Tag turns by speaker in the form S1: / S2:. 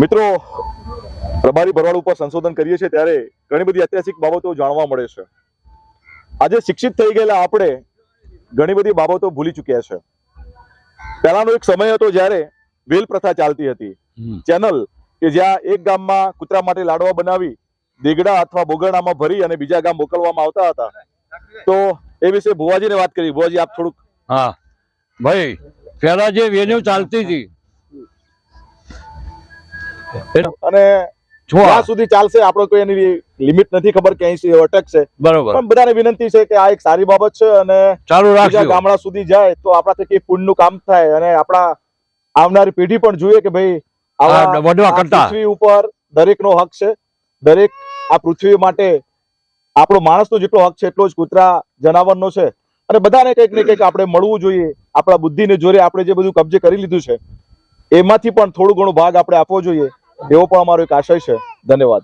S1: મિત્રો, પ્રભારી ભરવાડ ઉપર સંશોધન કરીએ છીએ ત્યારે ઘણી બધી ઐતિહાસિક બાબતો જાણવા મળે છે. આજે શિક્ષિત થઈ ગયેલા આપણે ઘણી બધી બાબતો ભૂલી ચૂક્યા છે. પહેલાનો એક સમય હતો જ્યારે વેલ પ્રથા ચાલતી હતી, ચેનલ કે જ્યાં એક ગામમાં કૂતરા માટે લાડવા બનાવી દેગડા અથવા બોગરણામાં ભરી અને બીજા ગામ મોકલવામાં આવતા હતા. તો એ વિશે ભુવાજીને વાત કરી. ભુવાજી, આપ થોડુંક.
S2: હા ભાઈ, પેલા જે વેન્યુ ચાલતી હતી
S1: અને જ્યાં સુધી ચાલશે આપણે કોઈ એની લિમિટ નથી ખબર કે અહીં અટકશે.
S2: બરોબર,
S1: પણ બધાને વિનંતી છે કે આ એક સારી બાબત છે અને
S2: ચાલુ
S1: બીજા
S2: રાખજો.
S1: ગામડા સુધી જાય તો આપણાથી કઈ પુણ્યનું કામ થાય અને આપણા આવનારી પેઢી પણ જોઈએ કે ભાઈ આવા
S2: વડવા
S1: આ
S2: કરતા
S1: પૃથ્વી ઉપર દરેકનો હક છે. દરેક આ પૃથ્વી માટે આપણો માણસનો જેટલો હક છે એટલો જ કૂતરા જનાવરનો છે. અને બધાને કંઈક ને કંઈક આપણે મળવું જોઈએ. આપણા બુદ્ધિને જોરે આપણે જે બધું કબજે કરી લીધું છે એમાંથી પણ થોડું ઘણું ભાગ આપણે આપવો જોઈએ, એવો પણ અમારો એક આશય છે. ધન્યવાદ.